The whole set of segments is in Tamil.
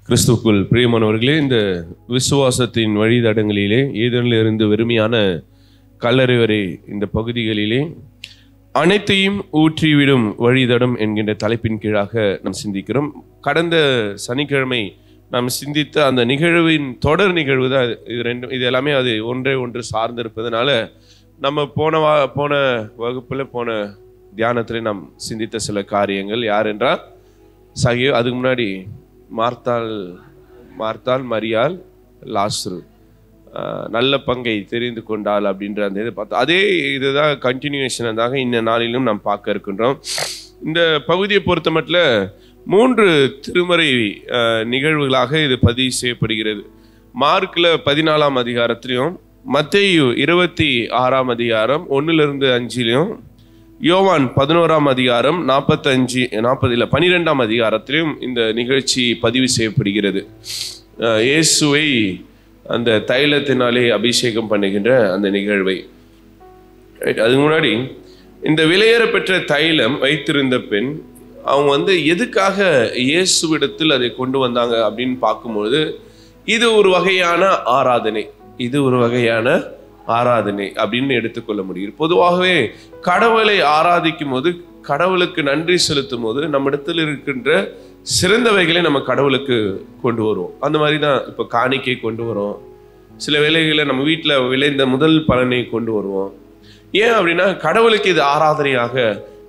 கிறிஸ்துவுக்குள் பிரியமானவர்களே, இந்த விசுவாசத்தின் வழித்தடங்களிலே ஏதேனிலிருந்து வெறுமையான கல்லறை வரை இந்த பகுதிகளிலே அனைத்தையும் ஊற்றிவிடும் வழித்தடம் என்கின்ற தலைப்பின் கீழாக நாம் சிந்திக்கிறோம். கடந்த சனிக்கிழமை நாம் சிந்தித்த அந்த நிகழ்வின் தொடர் நிகழ்வு தான் இது எல்லாமே அது ஒன்றே ஒன்று சார்ந்திருப்பதனால நம்ம போன வகுப்பில் போன தியானத்தில் நாம் சிந்தித்த சில காரியங்கள் யார் என்றால் சகியோ, அதுக்கு முன்னாடி மார்த்தாள் மரியாள் லாசரு நல்ல பங்கை தெரிந்து கொண்டாள் அப்படின்ற அந்த இதை பார்த்தோம். அதே இதுதான் கண்டினியூஷனாக இந்த நாளிலும் நாம் பார்க்க இருக்கின்றோம். இந்த பகுதியை பொறுத்த மட்டும் 3 திருமறை நிகழ்வுகளாக இது பதிவு செய்யப்படுகிறது. மார்க்கில் 14ஆம் அதிகாரத்திலையும், மத்தேயு 26ஆம் அதிகாரம் 1-5, யோவான் 11ஆம் அதிகாரம் 12ஆம் அதிகாரத்திலும் இந்த நிகழ்ச்சி பதிவு செய்யப்படுகிறது. இயேசுவை அந்த தைலத்தினாலே அபிஷேகம் பண்ணுகின்ற அந்த நிகழ்வை. அதுக்கு முன்னாடி இந்த விலையேற பெற்ற தைலம் வைத்திருந்த பெண் அவங்க எதுக்காக இயேசுவிடத்தில் அதை கொண்டு வந்தாங்க அப்படின்னு பார்க்கும்போது இது ஒரு வகையான ஆராதனை அப்படின்னு எடுத்துக்கொள்ள முடியும். பொதுவாகவே கடவுளை ஆராதிக்கும் போது, கடவுளுக்கு நன்றி செலுத்தும் போது நம்மிடத்தில் இருக்கின்ற சிறந்தவைகளை நம்ம கடவுளுக்கு கொண்டு வருவோம். அந்த மாதிரி தான் இப்போ காணிக்கை கொண்டு வரோம். சில வேளைகளை நம்ம வீட்டில் விளைந்த முதல் பலனை கொண்டு வருவோம். ஏன் அப்படின்னா கடவுளுக்கு இது ஆராதனையாக,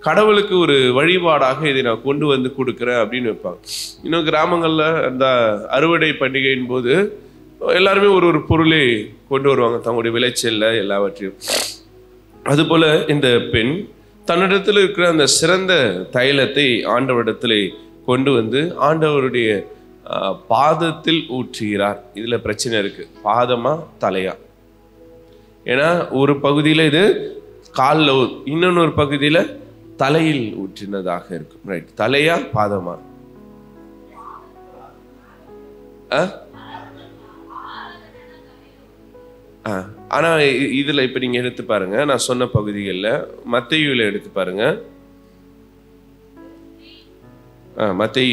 கடவுளுக்கு ஒரு வழிபாடாக இதை நான் கொண்டு வந்து கொடுக்குறேன் அப்படின்னு வைப்பாங்க. இன்னும் கிராமங்களில் அந்த அறுவடை பண்டிகையின் போது எல்லாருமே ஒரு பொருளை கொண்டு வருவாங்க, தங்களுடைய விளைச்சல்ல எல்லாவற்றையும். அதுபோல இந்த பெண் தன்னிடத்தில் இருக்கிற அந்த சிறந்த தைலத்தை ஆண்டவரிடத்தில் கொண்டு வந்து ஆண்டவருடைய பாதத்தில் ஊற்றுகிறார். இதுல பிரச்சனை இருக்கு, பாதமா தலையா? ஏன்னா ஒரு பகுதியில இது காலில், இன்னொரு பகுதியில தலையில் ஊற்றினதாக இருக்கும். ரைட், தலையா பாதமா? ஆனா இதுல இப்ப நீங்க எடுத்து பாருங்க, நான் சொன்ன பகுதிகளில் மத்தேயுல எடுத்து பாருங்க. மத்தேயு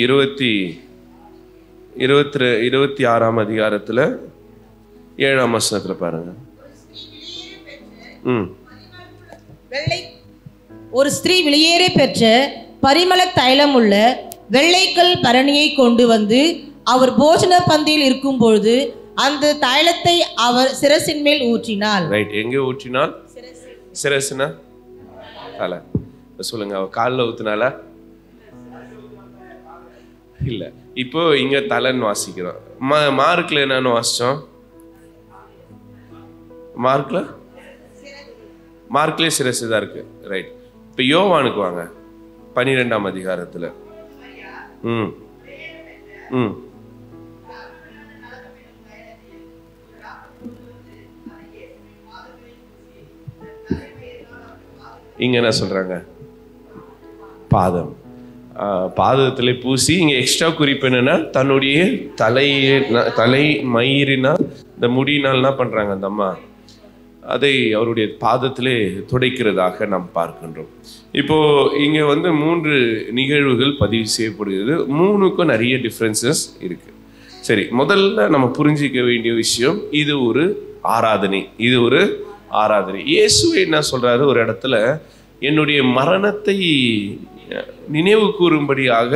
26ஆம் அதிகாரத்துல 7ஆம் வசனத்துல பாருங்க. ஒரு ஸ்திரீ வெளியேறி பெற்ற பரிமள தைலம் உள்ள வெள்ளைக்கல் பரணியை கொண்டு வந்து அவர் போஜன பந்தியில் இருக்கும் பொழுது அந்த தைலத்தை அவர் சிரசின் மேல் ஊற்றினாள். ரைட், எங்க ஊற்றினாள்? சிரசுனா தலை. சொல்லுங்க, அவ காலில் ஊத்தினால இல்ல. இப்போ இங்க தலைன்னு வாசிக்கிறோம். மார்க்ல என்னன்னு வாசிச்சோம்? மார்க்லயே சிரசு தான் இருக்கு. ரைட், இப்ப யோவானுக்கு வாங்க, 12ஆம் அதிகாரத்துல. இங்க என்ன சொல்றாங்க? பாதத்துல பூசி. இங்க எக்ஸ்ட்ரா குறிப்பு என்னன்னா, தன்னுடைய தலை மயிரினா இந்த முடியினால் என்ன பண்றாங்க அந்த அம்மா, அதை அவருடைய பாதத்திலே துடைக்கிறதாக நாம் பார்க்கின்றோம். இப்போ இங்க 3 நிகழ்வுகள் பதிவு செய்யப்படுகிறது. 3க்கும் நிறைய டிஃப்ரென்சஸ் இருக்கு. சரி, முதல்ல நம்ம புரிஞ்சிக்க வேண்டிய விஷயம், இது ஒரு ஆராதனை. இயேசு என்ன சொல்றாரு ஒரு இடத்துல, என்னுடைய மரணத்தை நினைவு கூறும்படியாக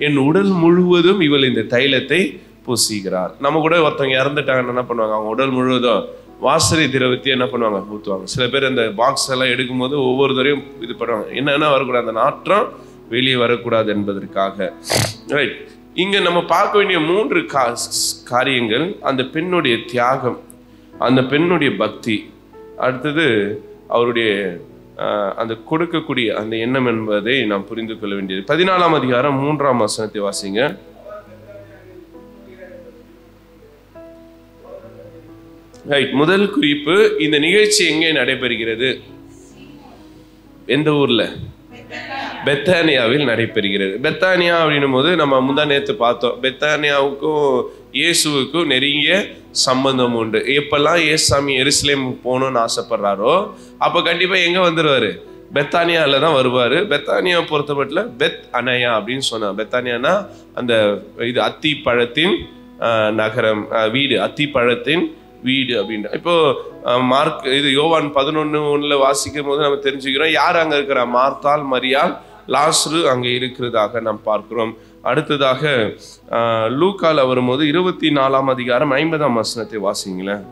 என் உடல் முழுவதும் இவள் இந்த தைலத்தை பூசிக்கிறார். நம்ம கூட ஒருத்தவங்க இறந்துட்டாங்கன்னு என்ன பண்ணுவாங்க, அவங்க உடல் முழுவதும் வாசனை திரவத்தை என்ன பண்ணுவாங்க, ஊற்றுவாங்க. சில பேர் அந்த பாக்ஸ் எல்லாம் எடுக்கும் போது ஒவ்வொரு தரையும் இது பண்ணுவாங்க, என்னன்னா வரக்கூடாது, அந்த நாற்றம் வெளியே வரக்கூடாது என்பதற்காக. ரைட், இங்க நம்ம பார்க்க வேண்டிய 3 காரியங்கள்: அந்த பெண்ணுடைய தியாகம், அந்த பெண்ணுடைய பக்தி, அடுத்தது அவருடைய அந்த கொடுக்கக்கூடிய அந்த எண்ணம் என்பதை நாம் புரிந்து கொள்ள வேண்டியது. 14ஆம் அதிகாரம் 3ஆம் வசனத்தை வாசிங்க. ரைட், முதல் குறிப்பு, இந்த நிகழ்ச்சி எங்கே நடைபெறுகிறது? எந்த ஊர்ல? பெத்தானியாவில் நடைபெறுகிறது. பெத்தானியா அப்படின்னும் போது நம்ம முந்தா நேற்று பார்த்தோம், பெத்தானியாவுக்கும் இயேசுவுக்கும் நெருங்கிய சம்பந்தம் உண்டு. எப்பெல்லாம் இயேசுசாமி எருசலேம் போகணும்னு ஆசைப்படுறாரோ அப்போ கண்டிப்பாக எங்கே வந்துடுவார்? பெத்தானியால தான் வருவாரு. பெத்தானியா பொறுத்தமட்டில் பெத் அனயா அப்படின்னு சொன்னா. பெத்தானியானா அந்த இது அத்தி பழத்தின் நகரம், வீடு, அத்தி பழத்தின் வீடு அப்படின்ற. இப்போ மார்க் இது யோவான் 11:1 வாசிக்கும் போது நம்ம தெரிஞ்சுக்கிறோம் யார் அங்க இருக்கிறா. மார்த்தாள், மரியாள், லாசரு அங்கே இருக்கிறதாக நாம் பார்க்கிறோம். அடுத்ததாக லூக்கால வரும்போது 24ஆம் அதிகாரம் 50ஆம் வசனத்தை வாசிங்களேன்.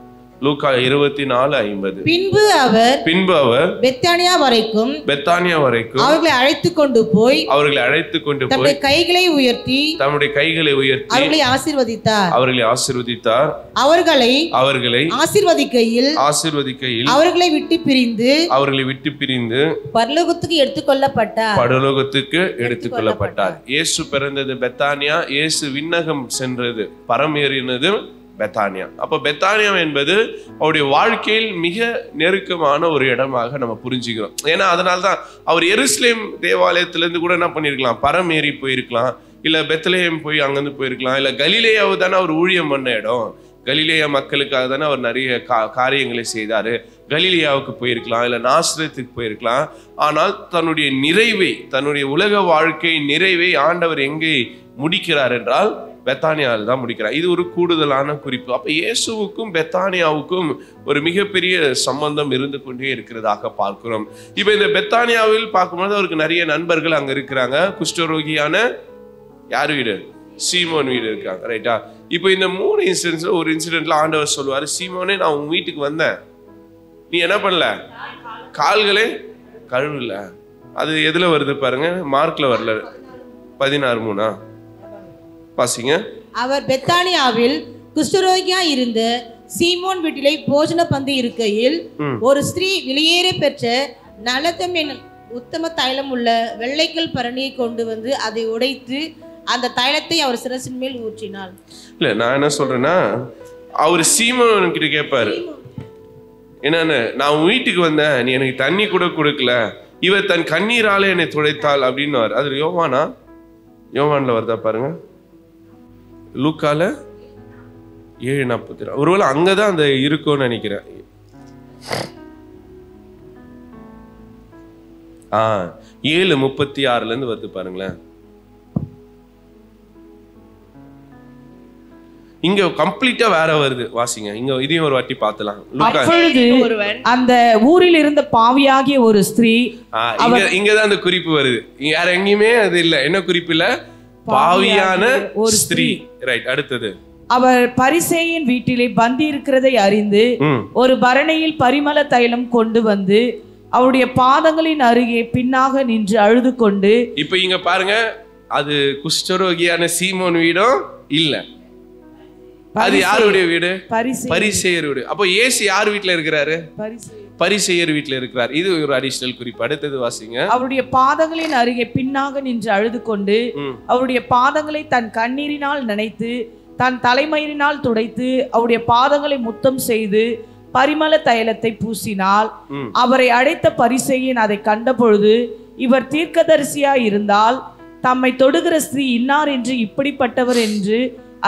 லூக்கா 24:50. பின்பு அவர் பெத்தானியா வரைக்கும் அவர்களை அழைத்து கொண்டு போய் தம்முடைய கைகளை உயர்த்தி அவர்களை ஆசீர்வதித்தார். அவர்களை ஆசீர்வதிக்கையில் அவர்களை விட்டு பிரிந்து பரலோகத்துக்கு எடுத்துக்கொள்ளப்பட்டார். இயேசு பிறந்தது பெத்தானியா, இயேசு விண்ணகம் சென்றது, பரமேறினது பெத்தானியா. அப்போ பெத்தானியா என்பது அவருடைய வாழ்க்கையில் மிக நெருக்கமான ஒரு இடமாக நம்ம புரிஞ்சுக்கிறோம். ஏன்னா அதனால்தான் அவர் எருசலேம் தேவாலயத்திலிருந்து கூட என்ன பண்ணியிருக்கலாம், பரமேறி போயிருக்கலாம், இல்லை பெத்லஹேம் போய் அங்கிருந்து போயிருக்கலாம், இல்லை கலிலேயாவு தானே அவர் ஊழியம் பண்ண இடம், கலிலேயா மக்களுக்காக தானே அவர் நிறைய காரியங்களை செய்தாரு, கலிலேயாவுக்கு போயிருக்கலாம், இல்லை நாசரேத்துக்கு போயிருக்கலாம். ஆனால் தன்னுடைய நிறைவை, தன்னுடைய உலக வாழ்க்கை நிறைவை ஆண்டவர் எங்கே முடிக்கிறார் என்றால் பெத்தானியாவில் தான் முடிக்கிறார். இது ஒரு கூடுதலான குறிப்பு. அப்ப இயேசுவுக்கும் பெத்தானியாவுக்கும் ஒரு மிகப்பெரிய சம்பந்தம் இருந்து கொண்டே இருக்கிறதாக பார்க்கிறோம். இப்ப இந்த பெத்தானியாவில் பார்க்கும்போது அவருக்கு நிறைய நண்பர்கள் அங்க இருக்கிறாங்க. குஷ்டரோகியான யார் வீடு, சீமோன் வீடு இருக்காங்க, ரைட்டா? இப்போ இந்த 3 இன்சிடென்ட்ஸ்ல ஒரு இன்சிடென்ட்ல ஆண்டவர் சொல்லுவாரு, சீமோனே நான் உன் வீட்டுக்கு வந்தேன், நீ என்ன பண்ணல, கால்களே கழுவல. அது எதுல வருது பாருங்க, மார்க்ல வரல, 16:3 வாசிங்க. அவர் பெத்தானியாவில் குஷ்டரோகியா இருந்த சீமோன் வீட்டிலே போஜன பந்தி இருக்கையில் ஒரு ஸ்திரீ வெளியேற பெற்ற நலத்தம் என் உத்தம தைலம் உள்ள வெள்ளைக்கல் பரணியை கொண்டு வந்து அதை உடைத்து அந்த தைலத்தை அவர் சிரசின் மேல் ஊற்றினாள். இல்ல நான் என்ன சொல்றேன்னா, அவர் சீமோன் கிட்ட கேட்பாரு, என்னன்னு, நான் உன் வீட்டுக்கு வந்தேன், நீ எனக்கு தண்ணி கூட கொடுக்கல, இவர் தன் கண்ணீரால என்னை துடைத்தாள் அப்படின்னு. அது யோவான்ல வருதா பாருங்க, லூக்கால 7:42. ஒருவேளை அங்கதான் அந்த இருக்கும்னு நினைக்கிறேன். 7:36 இருந்து வருது பாருங்களேன். இங்க கம்ப்ளீட்டா வேற வருது, வாசிங்க. இங்க இதையும் ஒரு வாட்டி பார்த்தலாம். அந்த ஊரில் இருந்த பாவியாகிய ஒரு ஸ்திரீ, இங்கதான் அந்த குறிப்பு வருது, வேற எங்கேயுமே அது இல்ல. என்ன குறிப்பு இல்ல, பாவியான ஒரு ஸ்திரீ, ரைட். அடுத்தது, அவர் பரிசேயின் வீட்டிலே பந்தி இருக்கிறதை அறிந்து ஒரு பரணியில் பரிமள தைலம் கொண்டு வந்து அவருடைய பாதங்களின் அருகே பின்னாக நின்று அழுது கொண்டு. இப்ப இங்க பாருங்க, அது குஷ்டரோகியான சீமோன் வீடும் இல்ல, அது யாருடைய வீடு, பரிசேயர் வீடு. அப்போ இயேசு யார் வீட்டுல இருக்கிறாரு, பரிசேயர் வீட்டுல இருக்கிறார். இது ஒரு அடிஷனல் குறிப்பு. அடுத்தது வாசிங்க. அவருடைய பாதங்களின் அருகே பின்னாக நின்று அழுது கொண்டு அவருடைய பாதங்களை தன் கண்ணீரினால் நினைத்து தன் தலைமயிரினால் துடைத்து அவருடைய பாதங்களை முத்தம் செய்து பரிமள தைலத்தை பூசினால். அவரை அழைத்த பரிசேயன் அதை கண்டபொழுது, இவர் தீர்க்கதரிசியா இருந்தால் தம்மை தொடுகிற ஸ்திரீ இன்னார் என்று இப்படிப்பட்டவர் என்று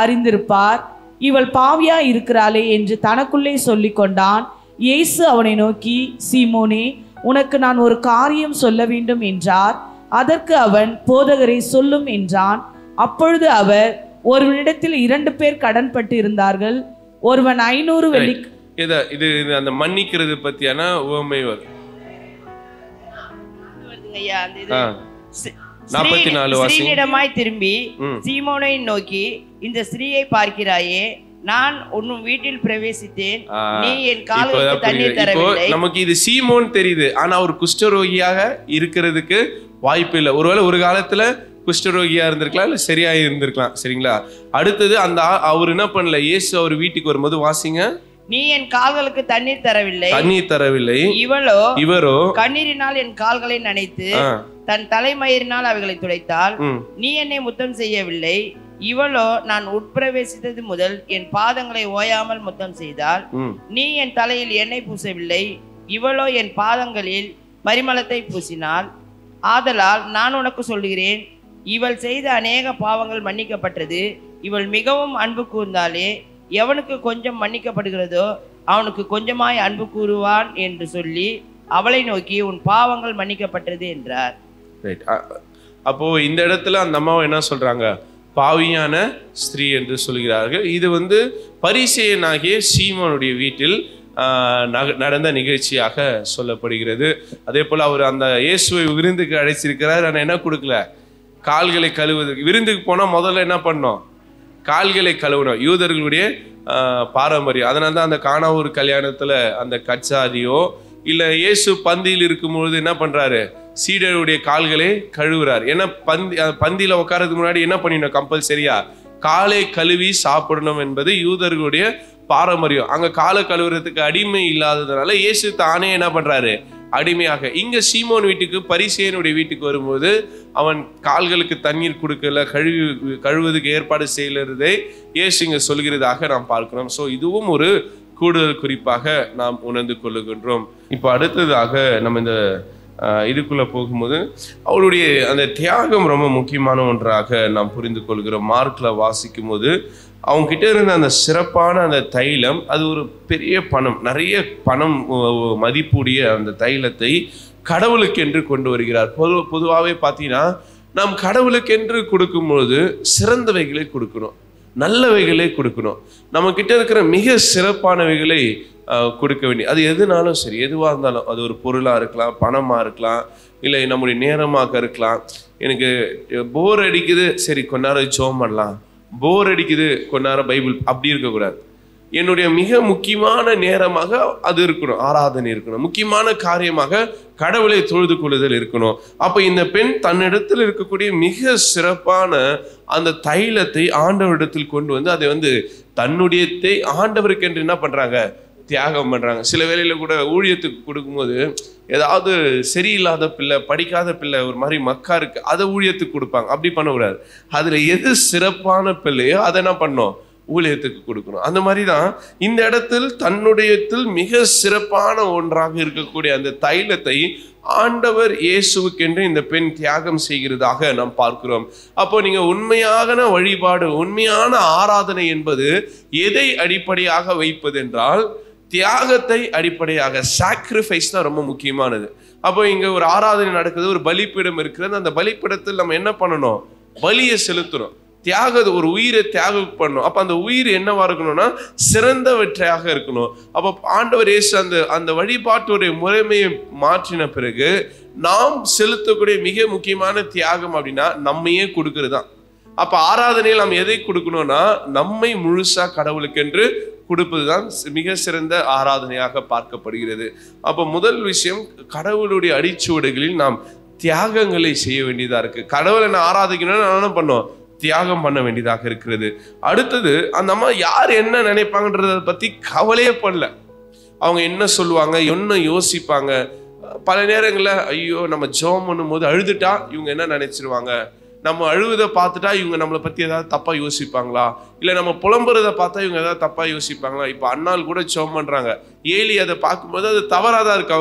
அறிந்திருப்பார், இவள் பாவியா இருக்கிறாளே என்று தனக்குள்ளே சொல்லி கொண்டான். இயேசு அவனை நோக்கி, சீமோனே, உனக்கு நான் ஒரு காரியம் சொல்ல வேண்டும் என்றார். அதற்கு அவன், போதகரை சொல்லும் என்றான். அப்பொழுது அவர், ஒருவனிடத்தில் 2 பேர் கடன் பட்டு இருந்தார்கள், ஒருவன் 500 வெள்ளி. இது அந்த மன்னிக்கிறது பத்தியான உவமை வருது. 44 ஸ்ரீனிடமாய் திரும்பி சீமோனை நோக்கி, இந்த ஸ்திரீயை பார்க்கிறாயே, நான் உன்னும் வீட்டில் பிரவேசித்தேன், நீ என் கால்களுக்கு தண்ணீர் தரவில்லை. நமக்கு இது சீமோன் தெரியுது, ஆனா அவர் குஷ்டரோகியாக இருக்கிறதுக்கு வாய்ப்பு இல்லை. ஒருவேளை ஒரு காலத்துல குஷ்டரோகியா இருந்திருக்கலாம், இல்ல சரியா இருந்திருக்கலாம். சரிங்களா? அடுத்தது அந்த அவர் என்ன பண்ணல, இயேசு அவர் வீட்டுக்கு வரும்போது வாசிங்க. நீ என் கால்களுக்கு தண்ணீர் தரவில்லை, இவரோ கண்ணீரினால் என் கால்களை நனைத்து தன் தலைமயிரினால் அவைகளை துடைத்தாள். நீ என்னை முத்தம் செய்யவில்லை, இவளோ நான் உட்பிரவேசித்தது முதல் என் பாதங்களை ஓயாமல் முத்தம் செய்தாள். நீ என் தலையில் எண்ணெய் பூசவில்லை, இவளோ என் பாதங்களில் பரிமளத்தை பூசினாள். ஆதலால் நான் உனக்கு சொல்கிறேன், இவள் செய்த அநேக பாவங்கள் மன்னிக்கப்பட்டது, இவள் மிகவும் அன்பு கூர்ந்தாலே. எவனுக்கு கொஞ்சம் மன்னிக்கப்படுகிறதோ அவனுக்கு கொஞ்சமாய் அன்பு கூறுவான் என்று சொல்லி அவளை நோக்கி உன் பாவங்கள் மன்னிக்கப்பட்டது என்றார். ரைட். அப்போ இந்த இடத்துல அந்த அம்மாவை என்ன சொல்றாங்க? பாவியான ஸ்திரீ என்று சொல்கிறார்கள். இது பரிசேயனாகிய சீமோனுடைய வீட்டில் நடந்த நிகழ்ச்சியாக சொல்லப்படுகிறது. அதே போல் அவர் அந்த இயேசுவை விருந்துக்கு அழைச்சிருக்கிறார். ஆனால் என்ன கொடுக்கல? கால்களை கழுவுவதற்கு. விருந்துக்கு போனால் முதல்ல என்ன பண்ணோம்? கால்களை கழுவணும். யூதர்களுடைய பாரம்பரியம். அதனால தான் அந்த கானாவூர் கல்யாணத்தில் அந்த கச்சாதியோ இல்லை இயேசு பந்தியில் இருக்கும்பொழுது என்ன பண்ணுறாரு? சீடருடைய கால்களை கழுவுறார். ஏன்னா பந்தியில் உட்காரதுக்கு முன்னாடி என்ன பண்ணிடணும்? கம்பல்சரியா காலை கழுவி சாப்பிடணும் என்பது யூதர்களுடைய பாரம்பரியம். அங்க காலை கழுவுறதுக்கு அடிமை இல்லாததுனால இயேசு தானே என்ன பண்றாரு? அடிமையாக. இங்க சீமோன் வீட்டுக்கு பரிசேயனுடைய வீட்டுக்கு வரும்போது அவன் கால்களுக்கு தண்ணீர் கொடுக்கல, கழுவுவதுக்கு ஏற்பாடு செய்யறதை இயேசு இங்க சொல்கிறதாக நாம் பார்க்கிறோம். ஸோ இதுவும் ஒரு கூடுதல் குறிப்பாக நாம் உணர்ந்து கொள்ளுகின்றோம். இப்போ அடுத்ததாக நம்ம இந்த இதுக்குள்ள போகும்போது அவருடைய அந்த தியாகம் ரொம்ப முக்கியமான ஒன்றாக நாம் புரிந்து கொள்கிறோம். மார்க்ல வாசிக்கும் போது அவங்க கிட்ட இருந்த அந்த சிறப்பான அந்த தைலம், அது ஒரு பெரிய பணம், நிறைய பணம் மதிப்புடைய அந்த தைலத்தை கடவுளுக்கென்று கொண்டு வருகிறார். பொதுவாகவே பார்த்தீங்கன்னா நாம் கடவுளுக்கென்று கொடுக்கும்போது சிறந்தவைகளை கொடுக்கணும், நல்லவைகளே கொடுக்கணும். நம்ம கிட்ட இருக்கிற மிக சிறப்பானவைகளை கொடுக்க வேண்டிய, அது எதுனாலும் சரி, எதுவாக இருந்தாலும், அது ஒரு பொருளாக இருக்கலாம், பணமாக இருக்கலாம், இல்லை நம்முடைய நேரமாக இருக்கலாம். எனக்கு போர் அடிக்குது, சரி கொஞ்ச நேரம் ஜெபம் பண்ணலாம், போர் அடிக்குது கொஞ்ச நேரம் பைபிள், அப்படி இருக்கக்கூடாது. என்னுடைய மிக முக்கியமான நேரமாக அது இருக்கணும், ஆராதனை இருக்கணும், முக்கியமான காரியமாக கடவுளை தொழுது கொள்ளுதல் இருக்கணும். அப்போ இந்த பெண் தன்னிடத்தில் இருக்கக்கூடிய மிக சிறப்பான அந்த தைலத்தை ஆண்டவரிடத்தில் கொண்டு வந்து அதை தன்னுடையத்தை ஆண்டவருக்கு என்று என்ன பண்றாங்க? தியாகம் பண்றாங்க. சில வேளையில கூட ஊழியத்துக்கு கொடுக்கும்போது ஏதாவது சரியில்லாத பிள்ளை, படிக்காத பிள்ளை, ஒரு மாதிரி மக்கா இருக்கு, அதை ஊழியத்துக்கு கொடுப்பாங்க. அப்படி பண்ணக்கூடாது. அதுல எது சிறப்பான பிள்ளையோ அதை என்ன பண்ணணும்? ஊழியத்துக்கு கொடுக்கணும். அந்த மாதிரி தான் இந்த இடத்தில் தன்னுடையத்தில் மிக சிறப்பான ஒன்றாக இருக்கக்கூடிய அந்த தைலத்தை ஆண்டவர் இயேசுவுக்கென்று இந்த பெண் தியாகம் செய்கிறதாக நாம் பார்க்கிறோம். அப்போ நீங்க உண்மையான வழிபாடு, உண்மையான ஆராதனை என்பது எதை அடிப்படையாக வைப்பது என்றால் தியாகத்தை அடிப்படையாக, சாக்ரிஃபைஸ் தான் ரொம்ப முக்கியமானது. அப்போ இங்க ஒரு ஆராதனை நடக்குது, ஒரு பலிப்பீடம் இருக்கிறது. அந்த பலிப்பீடத்தில் நம்ம என்ன பண்ணணும்? பலியை செலுத்தணும், ஒரு உயிரை தியாகம் பண்ணணும். அப்ப அந்த உயிர் என்னவா இருக்கணும்னா சிறந்தவற்றாக இருக்கணும். அப்ப ஆண்டவர் இயேசு அந்த வழிபாட்டுடைய முறைமையை மாற்றின பிறகு நாம் செலுத்தக்கூடிய மிக முக்கியமான தியாகம் அப்படின்னா நம்மையே கொடுக்கறதுதான். அப்ப ஆராதனையில் நாம் எதை கொடுக்கணும்னா நம்மை முழுசா கடவுளுக்கென்று கொடுப்பதுதான் மிக சிறந்த ஆராதனையாக பார்க்கப்படுகிறது. அப்ப முதல் விஷயம், கடவுளுடைய அடிச்சுவடுகளில் நாம் தியாகங்களை செய்ய வேண்டியதா இருக்கு. கடவுளை நான் ஆராதிக்கணும்னு என்ன பண்ணோம்? தியாகம் பண்ண வேண்டியதாக இருக்கிறது. அடுத்தது, அந்த அம்மா யார் என்ன நினைப்பாங்கன்றத பத்தி கவலையே பண்ணல. அவங்க என்ன சொல்லுவாங்க, என்ன யோசிப்பாங்க. பல நேரங்களில் ஐயோ நம்ம ஜெபம் பண்ணும் போது அழுதுட்டா இவங்க என்ன நினைச்சிருவாங்க, நம்ம அழுவதை பார்த்துட்டா இவங்க நம்மளை பத்தி ஏதாவது தப்பா யோசிப்பாங்களா, இல்லை நம்ம புலம்புறதை பார்த்தா இவங்க ஏதாவது தப்பா யோசிப்பாங்களா. இப்போ அண்ணால் கூட ஜெபம் பண்றாங்க, ஏலி அதை பார்க்கும்போது அது தவறாதான் இருக்கு,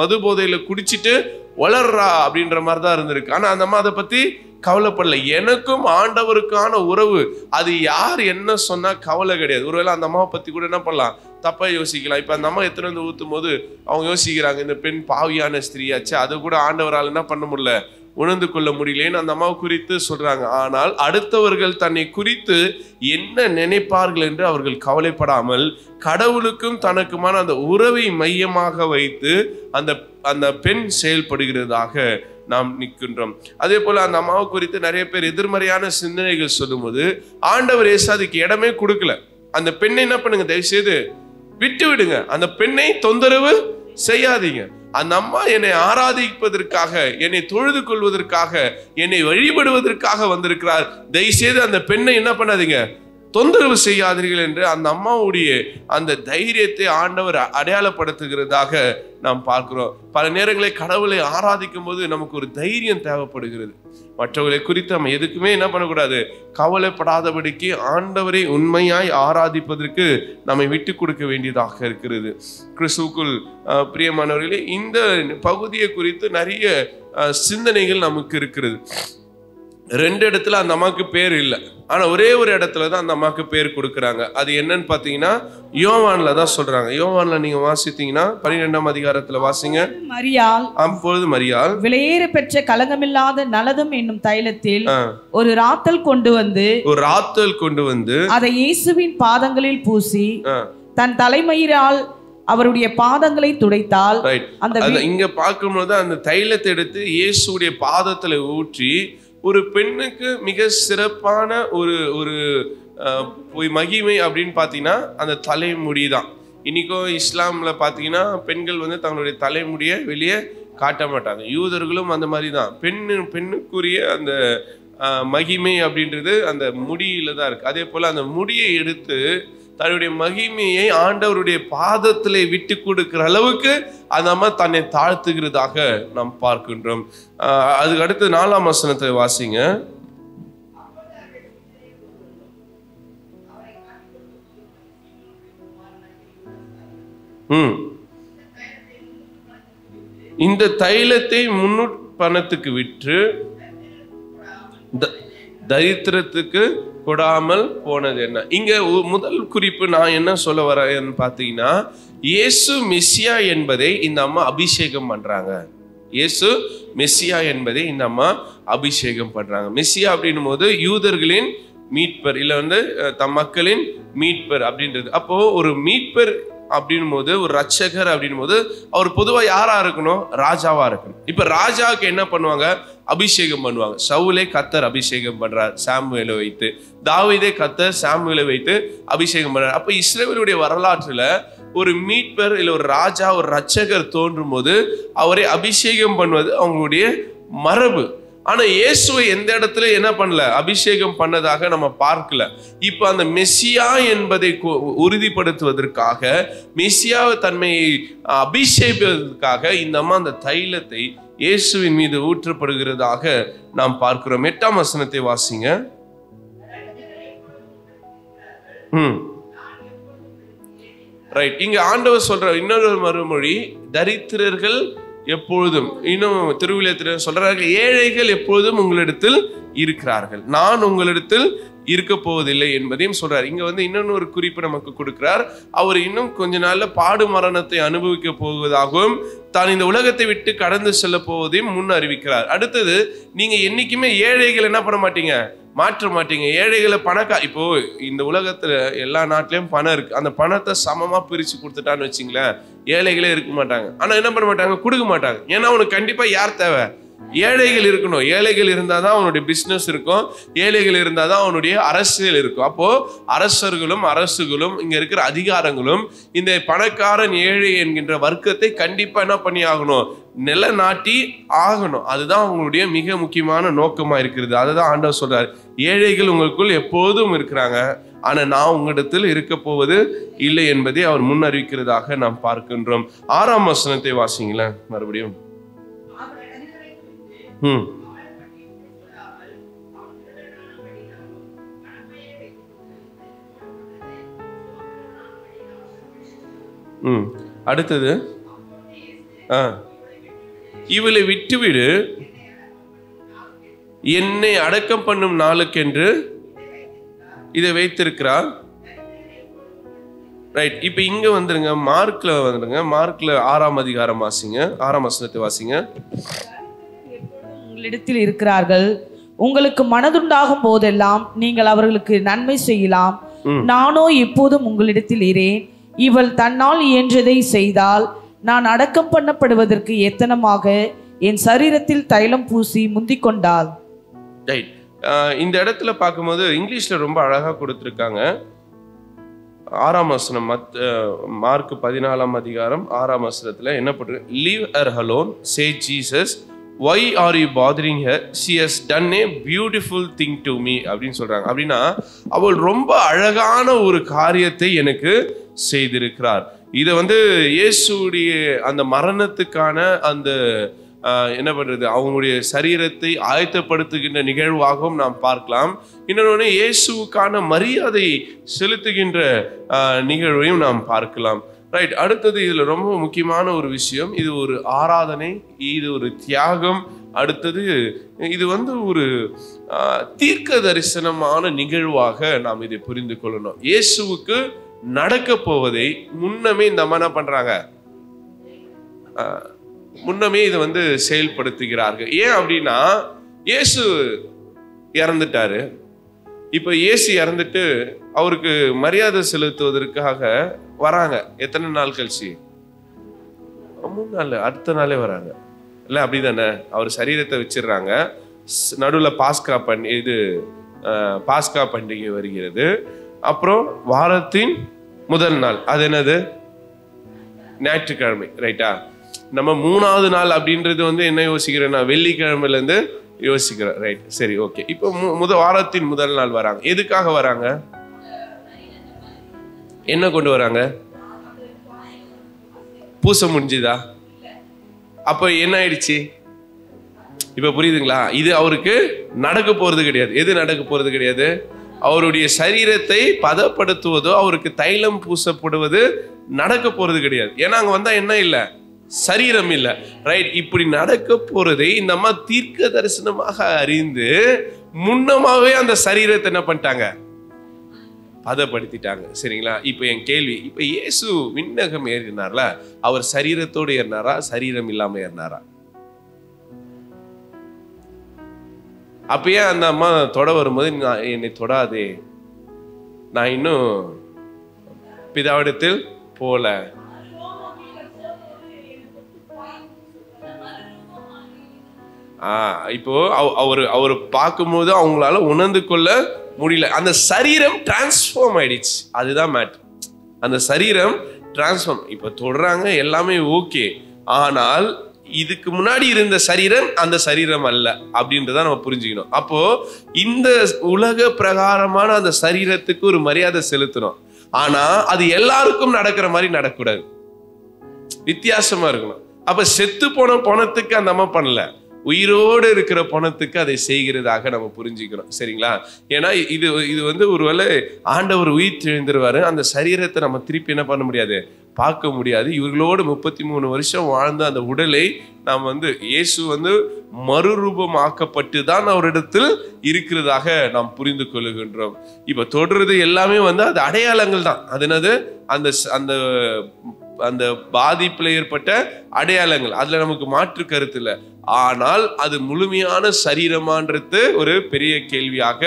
மது போதையில குடிச்சிட்டு வளர்றா அப்படின்ற மாதிரி தான் இருந்திருக்கு. ஆனா அந்த அம்மா அதை பத்தி கவலைப்படல. எனக்கும் ஆண்டவருக்கான உறவு, அது யார் என்ன சொன்னா கவலை கிடையாது. ஒருவேளை அந்த அம்மாவை பத்தி கூட என்ன பண்ணலாம், தப்பா யோசிக்கலாம். இப்ப அந்த அம்மா எத்தனை வந்து ஊத்தும் போது அவங்க யோசிக்கிறாங்க, இந்த பெண் பாவியான ஸ்திரீயாச்சு, அது கூட ஆண்டவரால் என்ன பண்ண முடியல, உணர்ந்து கொள்ள முடியலன்னு அந்த அம்மாவை குறித்து சொல்றாங்க. ஆனால் அடுத்தவர்கள் தன்னை குறித்து என்ன நினைப்பார்கள் என்று அவர்கள் கவலைப்படாமல் கடவுளுக்கும் தனக்குமான அந்த உறவை மையமாக வைத்து அந்த பெண் செயல்படுகிறதாக நாம் நிற்கின்றோம். அதே போல அந்த அம்மாவை குறித்து நிறைய பேர் எதிர்மறையான சிந்தனைகள் சொல்லும்போது ஆண்டவர் இயேசு அதுக்கு இடமே கொடுக்கல. அந்த பெண்ணை என்ன பண்ணுங்க, தயவு செய்து விட்டு விடுங்க, அந்த பெண்ணை தொந்தரவு செய்யாதீங்க. அந்த அம்மா என்னை ஆராதிப்பதற்காக, என்னை தொழுது கொள்வதற்காக, என்னை வழிபடுவதற்காக வந்திருக்கிறார், தயவுசெய்து அந்த பெண்ணை என்ன பண்ணாதீங்க, தொந்தரவு செய்யாதீர்கள் என்று அந்த அம்மாவுடைய அந்த தைரியத்தை ஆண்டவர் அடையாளப்படுத்துகிறதாக நாம் பார்க்கிறோம். பல நேரங்களில் கடவுளை ஆராதிக்கும் போது நமக்கு ஒரு தைரியம் தேவைப்படுகிறது. மற்றவர்களை குறித்து நம்ம எதுக்குமே என்ன பண்ணக்கூடாது, கவலைப்படாதபடிக்கு ஆண்டவரை உண்மையாய் ஆராதிப்பதற்கு நம்மை விட்டு கொடுக்க வேண்டியதாக இருக்கிறது. கிறிஸ்துவுக்குள் பிரியமானவர்களே, இந்த பகுதியை குறித்து நிறைய சிந்தனைகள் நமக்கு இருக்கிறது. 2 இடத்துல அந்த அம்மாவுக்கு பேர் இல்லை, ஆனா ஒரே ஒரு இடத்துல தான் அந்த அம்மாவுக்கு பேர் கொடுக்குறாங்க. அது என்னன்னு பாத்தீங்கன்னா யோவான்ல தான் சொல்றாங்க. யோவான்ல நீங்க வாசித்தீங்கன்னா 12ஆம் அதிகாரத்துல வாசிங்க. மரியாள், அப்பொழுது மரியாள் விலையேற பெற்ற கலங்கமில்லாத நலதம் என்னும் தைலத்தில் ஒரு ராத்தல் கொண்டு வந்து அதை இயேசுவின் பாதங்களில் பூசி தன் தலைமயிரால் அவருடைய பாதங்களை துடைத்தால். இங்க பார்க்கும்போது அந்த தைலத்தை எடுத்து இயேசுடைய பாதத்துல ஊற்றி ஒரு பெண்ணுக்கு மிக சிறப்பான ஒரு மகிமை அப்படின்னு பாத்தீங்கன்னா அந்த தலைமுடி தான். இன்னைக்கும் இஸ்லாம்ல பாத்தீங்கன்னா பெண்கள் வந்து தங்களுடைய தலைமுடியை வெளியே காட்ட மாட்டாங்க. யூதர்களும் அந்த மாதிரி தான். பெண்ணுக்குரிய அந்த மகிமை அப்படின்றது அந்த முடியில தான் இருக்கு. அதே போல அந்த முடியை எடுத்து தன்னுடைய மகிமையை ஆண்டவருடைய பாதத்திலே விட்டு கொடுக்கிற அளவுக்கு அந்த அம்மா தன்னை தாழ்த்துகிறதாக நாம் பார்க்கின்றோம். அதுக்கு அடுத்து 4ஆம் வசனத்தை வாசிங்க. இந்த தைலத்தை 300 பணத்துக்கு விற்று தரித்திரத்துக்கு கொடாமல் போனது என்ன? இங்க முதல் குறிப்பு நான் என்ன சொல்ல வரேன்னு பாத்தீங்கன்னா, இயேசு மெஸ்ஸியா என்பதை இந்த அம்மா அபிஷேகம் பண்றாங்க. இயேசு மெஸ்ஸியா என்பதை இந்த அம்மா அபிஷேகம் பண்றாங்க. மெஸ்ஸியா அப்படின்னும் போது யூதர்களின் மீட்பர், இல்ல வந்து தம் மக்களின் மீட்பர் அப்படின்றது. அப்போ ஒரு மீட்பர் அப்படின் போது, ஒரு ரட்சகர் அப்படின் போது அவர் பொதுவா யாரா இருக்கணும்? ராஜாவா இருக்கணும். இப்ப ராஜாவுக்கு என்ன பண்ணுவாங்க? அபிஷேகம் பண்ணுவாங்க. சவுலே கர்த்தர் அபிஷேகம் பண்றார் சாமுவேலை வைத்து, தாவீதை கர்த்தர் சாமுவேலை வைத்து அபிஷேகம் பண்றார். அப்ப இஸ்ரவேலுடைய வரலாற்றுல ஒரு மீட்பர் இல்ல ஒரு ராஜா, ஒரு ரட்சகர் தோன்றும் போது அவரை அபிஷேகம் பண்ணுவது அவங்களுடைய மரபு. ஆனா இயேசுவை எந்த இடத்துல என்ன பண்ணல? அபிஷேகம் பண்ணதாக நம்ம பார்க்கல. இப்ப அந்த மெஸ்ஸியா என்பதை உறுதிப்படுத்துவதற்காக, மெஸ்ஸியாவை தன்மையை அபிஷேகிப்பதற்காக இந்த அம்மா அந்த தைலத்தை இயேசுவின் மீது ஊற்றப்படுகிறதாக நாம் பார்க்கிறோம். 8ஆம் வசனத்தை வாசிங்க. ரைட். இங்க ஆண்டவர் சொல்ற இன்னொரு மறுமொழி, தரித்திரர்கள் எப்பொழுதும், இன்னும் திருவிழியத்தில் சொல்றார்கள், ஏழைகள் எப்பொழுதும் உங்களிடத்தில் இருக்கிறார்கள், நான் உங்களிடத்தில் இருக்க போவதில்லை என்பதையும் சொல்றார். இங்க வந்து இன்னொன்னு ஒரு குறிப்பு நமக்கு கொடுக்கிறார். அவர் இன்னும் கொஞ்ச நாள்ல பாடு மரணத்தை அனுபவிக்க போவதாகவும் தான் இந்த உலகத்தை விட்டு கடந்து செல்ல போவதையும் முன் அறிவிக்கிறார். அடுத்தது, நீங்க என்னைக்குமே ஏழைகள் என்ன பண்ண மாட்டீங்க? மாற்ற மாட்டீங்க. ஏழைகளை இப்போ இந்த உலகத்துல எல்லா நாட்டிலையும் பணம் இருக்கு. அந்த பணத்தை சமமா பிரிச்சு கொடுத்துட்டான்னு வச்சுங்களேன், ஏழைகளே இருக்க மாட்டாங்க. ஆனா என்ன பண்ண மாட்டாங்க? கொடுக்க மாட்டாங்க. ஏன்னா அவனுக்கு கண்டிப்பா யார் தேவை? ஏழைகள் இருக்கணும். ஏழைகள் இருந்தாதான் அவனுடைய பிசினஸ் இருக்கும். ஏழைகள் இருந்தாதான் அவனுடைய அரசியல் இருக்கும். அப்போ அரசுகளும் இங்க இருக்கிற அதிகாரங்களும் இந்த பணக்காரன் ஏழை என்கின்ற வர்க்கத்தை கண்டிப்பா என்ன பண்ணி ஆகணும்? நிலநாட்டி ஆகணும். அதுதான் அவங்களுடைய மிக முக்கியமான நோக்கமா இருக்கிறது. அதுதான் ஆண்டவர் சொல்றாரு, ஏழைகள் உங்களுக்குள் எப்போதும் இருக்கிறாங்க, ஆனா நான் உங்களிடத்தில் இருக்க போவது இல்லை என்பதை அவர் முன் அறிவிக்கிறதாக நாம் பார்க்கின்றோம். 6ஆம் வசனத்தை வாசிங்களேன் மறுபடியும். அடுத்தது, இவளை விட்டுவிடு, என்னை அடக்கம் பண்ணும் நாளுக்கென்று இதை வைத்திருக்கிறார். ரைட். இப்ப இங்க வந்துருங்க, மார்க்ல 6ஆம் அதிகாரம் வாசிங்க. 6ஆம் வசனத்தை வாசிங்க. உங்களிடத்தில் இருக்கிறார்கள், உங்களுக்கு மனதுண்டாகும் போதெல்லாம் நீங்கள் அவர்களுக்கு நன்மை செய்யலாம், நானோ எப்போதும் உங்களிடத்தில் இரேன். இவள் தன்னால் இயன்றதை செய்தால் நான் அடக்கம் பண்ணப்படுவதற்கு எத்தனமாக என் சரீரத்தில் தைலம் பூசி முந்திக் கொண்டாள். இந்த இடத்துல பார்க்கும்போது இங்கிலீஷ்ல ரொம்ப அழகா கொடுத்திருக்காங்க. 6ஆம் வசனம், மார்க் 14ஆம் அதிகாரம் 6ஆம் வசனத்துல என்ன போட்டு, leave her alone, say Jesus, why are you bothering her, she has done a beautiful thing to me அப்படின்னு சொல்றாங்க. அப்படின்னா அவள் ரொம்ப அழகான ஒரு காரியத்தை எனக்கு செய்திருக்கிறார். இதை வந்து இயேசுடைய அந்த மரணத்துக்கான அந்த என்ன பண்றது, அவங்களுடைய சரீரத்தை ஆயத்தப்படுத்துகின்ற நிகழ்வாகவும் நாம் பார்க்கலாம். இன்னொன்று, இயேசுவுக்கான மரியாதை செலுத்துகின்ற நிகழ்வையும் நாம் பார்க்கலாம். ரைட். அடுத்தது, இதுல ரொம்ப முக்கியமான ஒரு விஷயம், இது ஒரு ஆராதனை, இது ஒரு தியாகம் அடுத்தது இது வந்து ஒரு தீர்க்க தரிசனமான நிகழ்வாக நாம் இதை புரிந்து கொள்ளணும். இயேசுவுக்கு நடக்க போவதை முன்னமே இந்த அம்மா என்ன பண்றாங்க, முன்னமே இதை வந்து செயல்படுத்துகிறார்கள். ஏன் அப்படின்னா இயேசு இறந்துட்டாரு. இப்ப இயேசு இறந்துட்டு அவருக்கு மரியாதை செலுத்துவதற்காக வராங்க. எத்தனை நாள் கழிச்சு? 3 நாள், அடுத்த நாளே வராங்க இல்ல, அப்படிதானே? அவர் சரீரத்தை வச்சிடுறாங்க. நடுவில் பாஸ்கா பண்டிகை வருகிறது. அப்புறம் வாரத்தின் முதல் நாள், அது என்னது? ஞாயிற்றுக்கிழமை, ரைட்டா? நம்ம 3வது நாள் அப்படின்றது வந்து என்ன யோசிக்கிறேன்னா வெள்ளிக்கிழமையில இருந்து யோசிக்கிறோம், ரைட்? சரி, ஓகே. இப்போ வாரத்தின் முதல் நாள் வராங்க. எதுக்காக வராங்க? என்ன கொண்டு வராங்க? பூசை முடிஞ்சுதா? அப்ப என்ன ஆயிடுச்சு? இப்ப புரியுதுங்களா? இது அவருக்கு நடக்க போறது கிடையாது. எது நடக்க போறது கிடையாது? அவருடைய சரீரத்தை பதப்படுத்துவதோ அவருக்கு தைலம் பூசப்படுவது நடக்க போறது கிடையாது. ஏன்னா அங்க வந்தா என்ன இல்ல, சரீரம் இல்ல, ரைட்? இப்படி நடக்க போறதை இந்த அம்மா தீர்க்க தரிசனமாக அறிந்து முன்னமாவே அந்த சரீரத்தை என்ன பண்ணிட்டாங்க, பதப்படுத்திட்டாங்க. சரிங்களா? இப்ப என் கேள்வி, இப்ப இயேசு விண்ணகம் ஏறினார்ல, அவர் சரீரத்தோடு ஏறினாரா, சரீரம் இல்லாம ஏறினாரா? அப்பயே அந்த அம்மா தொட வரும்போது என்னை தொடாதே, நான் இன்னும் பிதாவிடத்தில் போல. இப்போ அவர் பார்க்கும்போது அவங்களால உணர்ந்து கொள்ள முடியல. அந்த சரீரம் டிரான்ஸ்ஃபார்ம் ஆயிடுச்சு. அதுதான் மேட்டர். அந்த சரீரம் டிரான்ஸ்ஃபார்ம். இப்ப தொடுறாங்க, எல்லாமே ஓகே. ஆனால் இதுக்கு முன்னாடி இருந்த சரீரம் அந்த சரீரம் அல்ல அப்படின்றத நம்ம புரிஞ்சுக்கணும். அப்போ இந்த உலக பிரகாரமான அந்த சரீரத்துக்கு ஒரு மரியாதை செலுத்தணும். ஆனா அது எல்லாருக்கும் நடக்கிற மாதிரி நடக்கூடாது, வித்தியாசமா இருக்கணும். அப்ப செத்து போன பணத்துக்கு அந்த அம்மா பண்ணல, உயிரோடு இருக்கிற பணத்துக்கு அதை செய்கிறதாக நம்ம புரிஞ்சுக்கிறோம். சரிங்களா? ஏன்னா இது வந்து ஒருவேளை ஆண்டவர் உயிர் தெழுந்துருவாரு, அந்த சரீரத்தை நம்ம திருப்பி என்ன பண்ண முடியாது, பார்க்க முடியாது. இவர்களோடு 33 வருஷம் வாழ்ந்த அந்த உடலை நாம் வந்து இயேசு வந்து மறுரூபமாக்கப்பட்டு தான் அவரிடத்தில் இருக்கிறதாக நாம் புரிந்து கொள்ளுகின்றோம். இப்ப தொடர்றது எல்லாமே வந்து அது அடையாளங்கள் தான். அது என்னது, அந்த அந்த பாதிப்புல ஏற்பட்ட அடையாளங்கள், அதுல நமக்கு மாற்று கருத்து இல்லை. ஆனால் அது முழுமையான சரீரமான்றது ஒரு பெரிய கேள்வியாக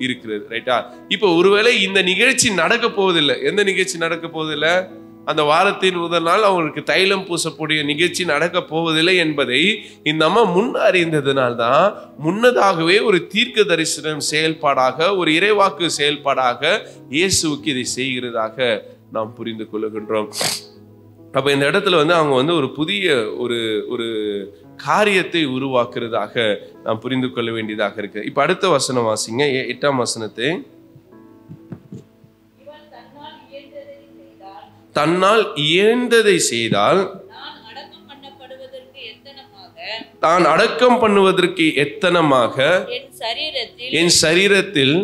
இருக்கிறது, ரைட்டா? இப்ப ஒருவேளை இந்த நிகழ்ச்சி நடக்க போவதில்லை. எந்த நிகழ்ச்சி நடக்க போவதில்லை? அந்த வாரத்தின் முதல் நாள் அவங்களுக்கு தைலம் பூசக்கூடிய நிகழ்ச்சி நடக்க போவதில்லை என்பதை இந்த அம்மா முன் அறிந்ததுனால்தான் முன்னதாகவே ஒரு தீர்க்க தரிசனம் செயல்பாடாக, ஒரு இறைவாக்கு செயல்பாடாக இயேசுவுக்கு இதை செய்கிறதாக நாம் புரிந்து கொள்ளுகின்றோம். அப்ப இந்த இடத்துல வந்து அவங்க வந்து ஒரு புதிய ஒரு காரியத்தை உருவாக்குறதாக நாம் புரிந்து கொள்ள வேண்டியதாக இருக்கு. இப்ப அடுத்த வசனம் வாசிங்க, 8ஆம் வசனத்தை. தன்னால் இயன்றதை செய்தால் தான் அடக்கம் பண்ணுவதற்கு எத்தனமாக என் சரீரத்தில்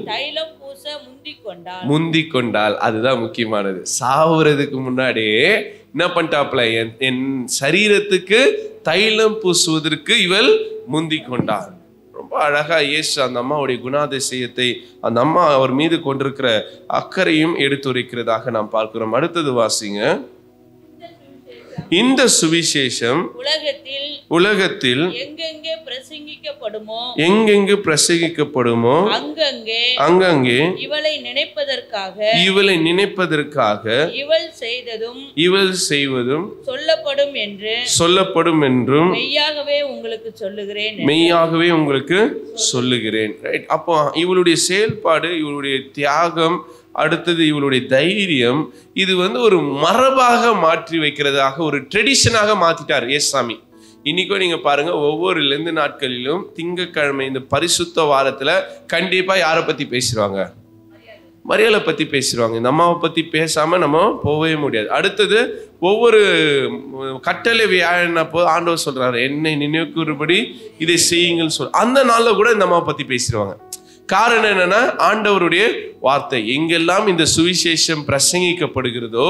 முந்திக் கொண்டால். அதுதான் முக்கியமானது. சாவுறதுக்கு முன்னாடியே என்ன பண்ணிட்டாப்ல, என் சரீரத்துக்கு தைலம் பூசுவதற்கு இவள் முந்திக் கொண்டாள். ரொம்ப அழகா இயேசு அந்த அம்மாவுடைய குணாதிசயத்தை, அந்த அம்மா அவர் மீது கொண்டிருக்கிற அக்கறையும் எடுத்துரைக்கிறதாக நாம் பார்க்கிறோம். அடுத்தது வாசிங்க. இந்த சுவிசேஷம் உலகத்தில் எங்கெங்கே பிரசங்கிக்கப்படுமோ அங்கங்கே இவளை நினைப்பதற்காக இவள் செய்வதும் சொல்லப்படும் என்றும் மெய்யாகவே உங்களுக்கு சொல்லுகிறேன். ரைட்? அப்போ இவளுடைய செயல்பாடு, இவளுடைய தியாகம், அடுத்தது இவளுடைய தைரியம், இது வந்து ஒரு மரபாக மாற்றி வைக்கிறதாக, ஒரு ட்ரெடிஷனாக மாத்திட்டார் ஏசாமி. இன்னைக்கும் நீங்க பாருங்க, ஒவ்வொரு லெந்து நாட்களிலும் திங்கட்கிழமை இந்த பரிசுத்த வாரத்துல கண்டிப்பா யாரை பத்தி பேசுவாங்க? மரியாதை பத்தி பேசுவாங்க. இந்த அம்மாவை பத்தி பேசாம நம்ம போகவே முடியாது. அடுத்தது ஒவ்வொரு கட்டளை வியாழனப்போ ஆண்டவர் சொல்றாரு, என்னை நினைவுக்கூறும்படி இதை செய்யுங்கன்னு அந்த நாள்ல கூட இந்த அம்மாவை பத்தி பேசிடுவாங்க. காரணம் என்னன்னா ஆண்டவருடைய வார்த்தை. எங்கெல்லாம் இந்த சுவிசேஷம் பிரசங்கிக்கப்படுகிறதோ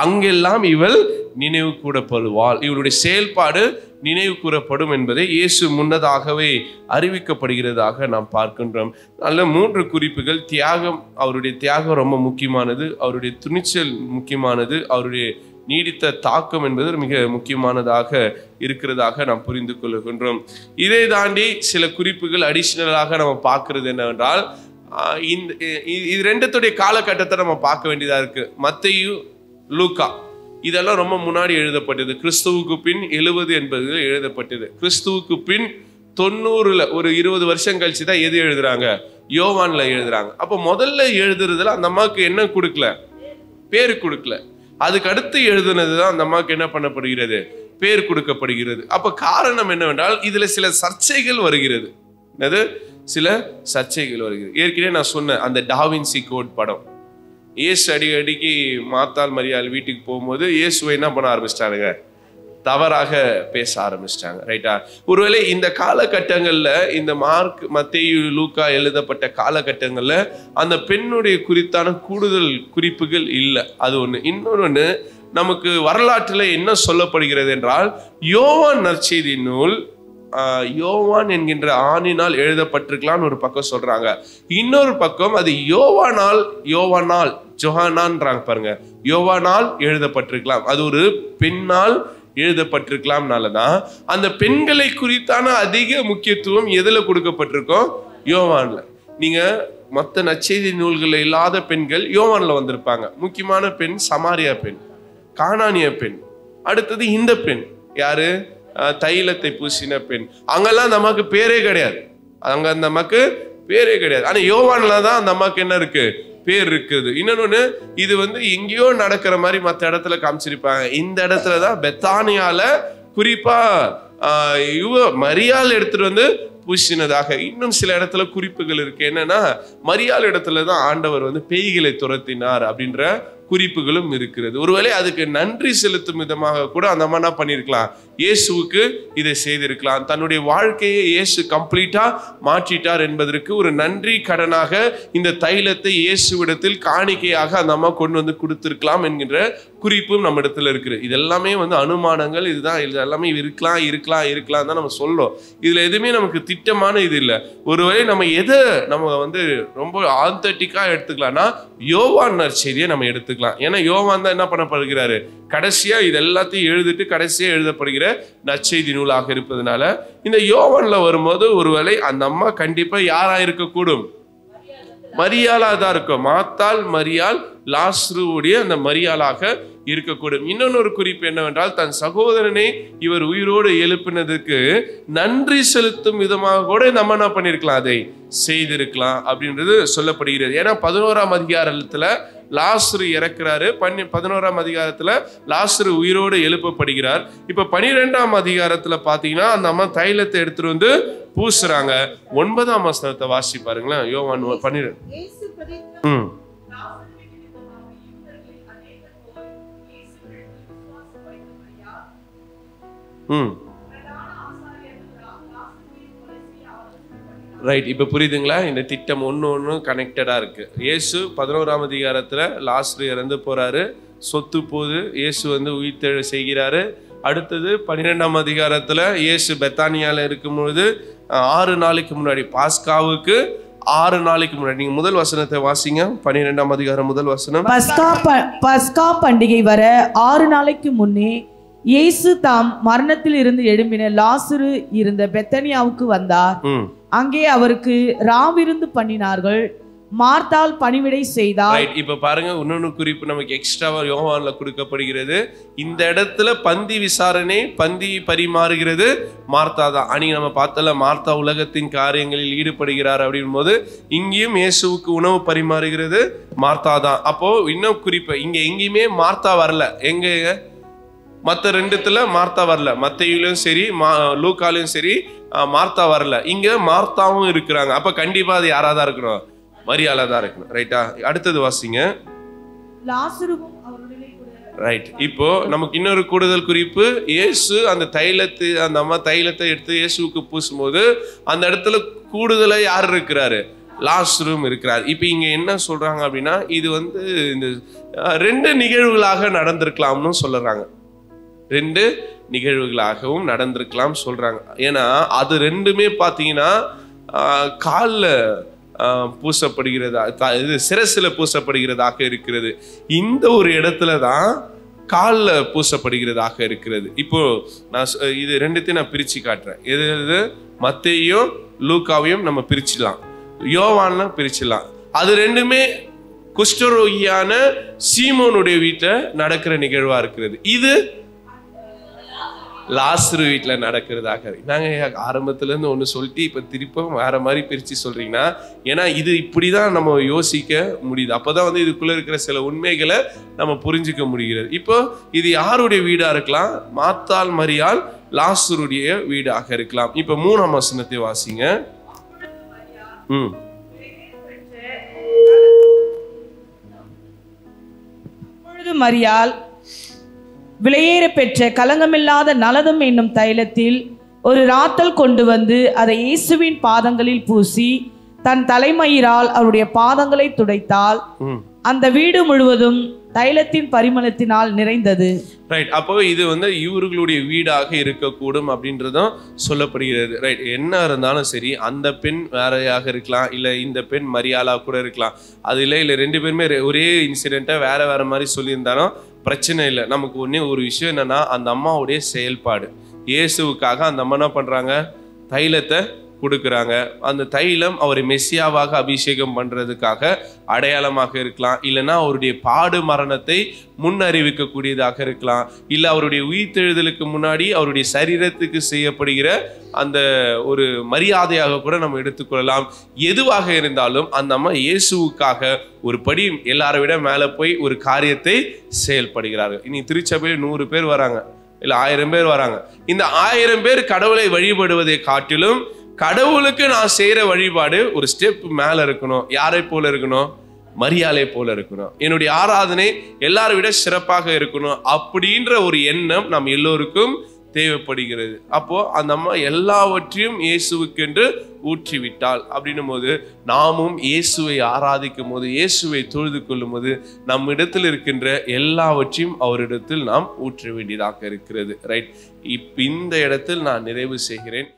அங்கெல்லாம் இவள் நினைவு கூறப்படுவாள், இவளுடைய செயல்பாடு நினைவு கூறப்படும் என்பதை இயேசு முன்னதாகவே அறிவிக்கப்படுகிறதாக நாம் பார்க்கின்றோம். நல்ல 3 குறிப்புகள். தியாகம், அவருடைய தியாகம் ரொம்ப முக்கியமானது, அவருடைய துணிச்சல் முக்கியமானது, அவருடைய நீடித்த தாக்கம் என்பது மிக முக்கியமானதாக இருக்கிறதாக நாம் புரிந்து கொள்கின்றோம். இதை தாண்டி சில குறிப்புகள் அடிஷனலாக நம்ம பார்க்கிறது என்னவென்றால், இது ரெண்டுத்துடைய காலகட்டத்தை நம்ம பார்க்க வேண்டியதா இருக்கு. மத்தேயு, லூக்கா இதெல்லாம் ரொம்ப முன்னாடி எழுதப்பட்டது. கிறிஸ்துவுக்கு பின் 70 என்பது எழுதப்பட்டது. கிறிஸ்துவுக்கு பின் 90ல ஒரு 20 வருஷம் கழிச்சு தான் எது எழுதுறாங்க? யோவான்ல எழுதுறாங்க. அப்போ முதல்ல எழுதுறதுல அந்த அம்மாவுக்கு என்ன கொடுக்கல? பேரு கொடுக்கல. அதுக்கு அடுத்து எழுதுனதுதான் அந்த அம்மாவுக்கு என்ன பண்ணப்படுகிறது? பேர் கொடுக்கப்படுகிறது. அப்ப காரணம் என்னவென்றால் இதுல சில சர்ச்சைகள் வருகிறது. என்னது? சில சர்ச்சைகள் வருகிறது. ஏற்கனவே நான் சொன்ன அந்த டாவின்சி கோட் படம், இயேசு அடிக்கடிக்கு மாத்தாள் மரியாள் வீட்டுக்கு போகும்போது இயேசுவை என்ன பண்ண ஆரம்பிச்சிட்டானுங்க? தவறாக பேச ஆரம்பிச்சிட்டாங்க. ரைட்டா? ஒருவேளை இந்த காலகட்டங்கள்ல, இந்த மார்க், மத்தேயு, லூக்கா எழுதப்பட்ட காலகட்டங்கள்ல அந்த பெண்ணுடைய குறித்தான கூடுதல் குறிப்புகள் இல்லை. அது ஒண்ணு. இன்னொன்னு, நமக்கு வரலாற்றில் என்ன சொல்லப்படுகிறது என்றால், யோவான் நற்செய்தி நூல் யோவான் என்கின்ற ஆணினால் எழுதப்பட்டிருக்கலாம்னு ஒரு பக்கம் சொல்றாங்க. இன்னொரு பக்கம் அது யோவானால் ஜொஹானான்றாங்க பாருங்க, யோவானால் எழுதப்பட்டிருக்கலாம். அது ஒரு பெண்ணால் எழுதப்பட்டிருக்கலாம்னாலதான் அந்த பெண்களை குறித்தான அதிக முக்கியத்துவம் எதுல கொடுக்கப்பட்டிருக்கோம்? யோவான்ல. நீங்க மற்ற நற்செய்தி நூல்கள் இல்லாத பெண்கள் யோவான்ல வந்திருப்பாங்க. முக்கியமான பெண் சமாரியா பெண், கானானிய பெண். அடுத்தது இந்த பெண் யாரு? தைலத்தை பூசின பெண். அங்கெல்லாம் அந்த அம்மாக்கு பேரே கிடையாது. அங்க அந்த அம்மாக்கு பேரே கிடையாது. ஆனா யோவான்ல தான் அந்த அம்மாக்கு என்ன இருக்கு? பேர் இருக்குது. இன்னொன்னு, இது எங்கேயோ நடக்கிற மாதிரி மற்ற இடத்துல காமிச்சிருப்பாங்க. இந்த இடத்துலதான் பெத்தானியால குறிப்பா மரியாள் எடுத்துட்டு பூசினதாக இன்னும் சில இடத்துல குறிப்புகள் இருக்கு. என்னன்னா, மரியாள் இடத்துலதான் ஆண்டவர் பேய்களை துரத்தினார் அப்படின்ற குறிப்புகளும் இருக்கிறது. ஒருவேளை அதுக்கு நன்றி செலுத்தும் விதமாக கூட அந்த அம்மா என்ன பண்ணிருக்கலாம்? இயேசுவுக்கு இதை செய்திருக்கலாம். தன்னுடைய வாழ்க்கையை இயேசு கம்ப்ளீட்டா மாற்றிட்டார் என்பதற்கு ஒரு நன்றி கடனாக இந்த தைலத்தை இயேசுவிடத்தில் காணிக்கையாக அந்த அம்மா கொண்டு கொடுத்திருக்கலாம் என்கின்ற குறிப்பும் நம்ம இடத்துல இருக்குது. இதெல்லாமே அனுமானங்கள். இதுதான், இது எல்லாமே இருக்கலாம் தான் நம்ம சொல்றோம். இதுல எதுவுமே நமக்கு திட்டமான இது இல்லை. ஒருவேளை நம்ம எதை நம்ம ரொம்ப ஆத்தென்டிக்கா எடுத்துக்கலாம்னா யோவான் நற்செய்தியை நம்ம எடுத்துக்கலாம். ஏன்னா யோவான் தான் என்ன பண்ணப்படுகிறாரு? கடைசியா இது எல்லாத்தையும் எழுதிட்டு கடைசியா எழுதப்படுகிற நற்செய்தி நூலாக இருப்பதனால இந்த யோவான்ல வரும்போது ஒருவேளை அந்த அம்மா கண்டிப்பா யாரா இருக்கக்கூடும்? மரியாளா தான் இருக்கும். மாத்தாள் மரியாள் லாஸ்ருவுடைய அந்த மரியாளாக இருக்கக்கூடும். இன்னொரு குறிப்பு என்னவென்றால், தன் சகோதரனை இவர் உயிரோடு எழுப்பினதுக்கு நன்றி செலுத்தும் விதமாக கூட நம்ம என்ன பண்ணிருக்கலாம்? அதை செய்திருக்கலாம் அப்படின்றது சொல்லப்படுகிறது. ஏன்னா 11ஆம் அதிகாரத்துல லாசரு இறக்குறாரு. 11ஆம் அதிகாரத்துல லாசரு உயிரோடு எழுப்பப்படுகிறார். இப்ப 12ஆம் அதிகாரத்துல பாத்தீங்கன்னா அந்த அம்மா தைலத்தை எடுத்துட்டு பூசுறாங்க. 9ஆம் வசனத்தை வாசி பாருங்களேன். யோவான் 12. ரைட். இப்ப புரியுதுங்களா? இந்த திட்டம் ஒன்னு கனெக்டடா இருக்கு. இயேசு 11ஆம் அதிகாரத்துல லாசரு இறந்து போறாரு, சொத்து போது இயேசு உயிர்த்தெழ செய்கிறாரு. அடுத்தது 12ஆம் அதிகாரத்துல இயேசு பெத்தானியால இருக்கும்போது 6 நாளைக்கு முன்னாடி, பாஸ்காவுக்கு 6 நாளைக்கு முன்னாடி, நீங்க முதல் வசனத்தை வாசிங்க. 12ஆம் அதிகாரம் முதல் வசனம். பஸ்கா பண்டிகை வர 6 நாளைக்கு முன்னே இயேசு தாம் மரணத்தில் இருந்து எழும்பின லாசரு இருந்த பெத்தனியாவுக்கு வந்தார். அங்கே அவருக்கு ராவிருந்து பண்ணினார்கள். மார்த்தாள் பணிவிடை செய்தார். இப்ப பாருங்க, இன்னொன்னு குறிப்பு நமக்கு எக்ஸ்ட்ராவா யோவான்ல கொடுக்கப்படுகிறது. இந்த இடத்துல பந்தி விசாரணை, பந்தி பரிமாறுகிறது மார்த்தா தான். அன்னைக்கு நம்ம பார்த்தல, மார்த்தா உலகத்தின் காரியங்களில் ஈடுபடுகிறார் அப்படின் போது இங்கேயும் இயேசுவுக்கு உணவு பரிமாறுகிறது மார்த்தா தான். அப்போ இன்னும் குறிப்பு, இங்க எங்கேயுமே மார்த்தா வரல. எங்க மற்ற ரெண்டுத்துல மார்த்தா வரல. மத்தேயுலயும் சரி லூக்காலையும் சரி மார்த்தா வரல. இங்க மார்த்தாவும் இருக்கிறாங்க. அப்ப கண்டிப்பா அது யாராதான் இருக்கணும்? மரியாளா தான் இருக்கணும். ரைட்டா? அடுத்தது வாசிங்க. ரைட். இப்போ நமக்கு இன்னொரு கூடுதல் குறிப்பு. இயேசு அந்த அம்மா தைலத்தை எடுத்து இயேசுவுக்கு பூசும் போது அந்த இடத்துல கூடுதலா யார் இருக்கிறாரு? லாசரும் இருக்கிறார். இப்போ இங்க என்ன சொல்றாங்க அப்படின்னா, இது இந்த 2 நிகழ்வுகளாக நடந்திருக்கலாம்னு சொல்றாங்க. 2 நிகழ்வுகளாகவும் நடந்திருக்கலாம் சொல்றாங்க. ஏன்னா அது 2மே பார்த்தீங்கன்னா காலில் பூசப்படுகிறதா, இது சிரசில் பூசப்படுகிறதாக இருக்கிறது. இந்த ஒரு இடத்துல தான் காலில் பூசப்படுகிறதாக இருக்கிறது. இப்போ நான் இது 2த்தையும் நான் பிரிச்சு காட்டுறேன். எது மத்தேயும் லூக்காவையும் நம்ம பிரிச்சிடலாம், யோவான்லாம் பிரிச்சிடலாம். அது 2மே குஷ்டரோகியான சீமோனுடைய வீட்டில் நடக்கிற நிகழ்வா இருக்கிறது. இது லாசரு வீட்டில் நடக்கிறதாக. நாங்கள் ஆரம்பத்துலேருந்து ஒன்று சொல்லிட்டு இப்போ திருப்பம் வேற மாதிரி பிரித்து சொல்றீங்கன்னா, ஏன்னா இது இப்படிதான் நம்ம யோசிக்க முடியுது. அப்போதான் இதுக்குள்ள இருக்கிற சில உண்மைகளை நம்ம புரிஞ்சுக்க முடிகிறது. இப்போ இது யாருடைய வீடா இருக்கலாம்? மாத்தாள் மரியாள் லாசருடைய வீடாக இருக்கலாம். இப்போ 3ஆம் வசனத்தை வாசிங்க. மரியாள் விலையேற பெற்ற கலங்கமில்லாத நலதம் என்னும் தைலத்தில் ஒரு ராத்தல் கொண்டு வந்து அதை இயேசுவின் பாதங்களில் பூசி தன் தலைமயிரால் அவருடைய பாதங்களை துடைத்தால் அந்த வீடு முழுவதும் தைலத்தின் பரிமளத்தினால் நிறைந்தது. ரைட். அப்போ இது இவர்களுடைய வீடாக இருக்கக்கூடும் அப்படின்றதும் சொல்லப்படுகிறது. ரைட். என்ன இருந்தாலும் சரி, அந்த பெண் வேறையாக இருக்கலாம், இல்லை இந்த பெண் மரியாளா கூட இருக்கலாம். அது இல்லை 2 பேருமே ஒரே இன்சிடென்ட்டை வேற வேற மாதிரி சொல்லியிருந்தாலும் பிரச்சனை இல்லை. நமக்கு ஒரு விஷயம் என்னன்னா, அந்த அம்மாவுடைய செயல்பாடு. இயேசுவுக்காக அந்த அம்மா என்ன பண்றாங்க? தைலத்தை கொடுக்குறாங்க. அந்த தைலம் அவரை மெசியாவாக அபிஷேகம் பண்றதுக்காக அடையாளமாக இருக்கலாம், இல்லைன்னா அவருடைய பாடு மரணத்தை முன்னறிவிக்கக்கூடியதாக இருக்கலாம், இல்லை அவருடைய உயிர்த்தெழுதலுக்கு முன்னாடி அவருடைய சரீரத்துக்கு செய்யப்படுகிற அந்த ஒரு மரியாதையாக கூட நம்ம எடுத்துக்கொள்ளலாம். எதுவாக இருந்தாலும் அந்த அம்மா இயேசுவுக்காக ஒரு படி எல்லாரை விட மேலே போய் ஒரு காரியத்தை செயல்படுகிறார்கள். இனி திருச்சபையில் 100 பேர் வராங்க, இல்லை 1000 பேர் வராங்க. இந்த 1000 பேர் கடவுளை வழிபடுவதை காட்டிலும் கடவுளுக்கு நான் செய்யற வழிபாடு ஒரு ஸ்டெப் மேல இருக்கணும். யாரை போல இருக்கணும்? மரியாளை போல இருக்கணும். என்னுடைய ஆராதனை எல்லாரை விட சிறப்பாக இருக்கணும் அப்படின்ற ஒரு எண்ணம் நம் எல்லோருக்கும் தேவைப்படுகிறது. அப்போ அந்த அம்மா எல்லாவற்றையும் இயேசுவுக்கென்று ஊற்றி விட்டாள். அப்படின்னும் போது நாமும் இயேசுவை ஆராதிக்கும் போது, இயேசுவை தொழுது கொள்ளும் போது நம்மிடத்தில் இருக்கின்ற எல்லாவற்றையும் அவரிடத்தில் நாம் ஊற்ற வேண்டியதாக இருக்கிறது. ரைட். இந்த இடத்தில் நான் நிறைவு செய்கிறேன்.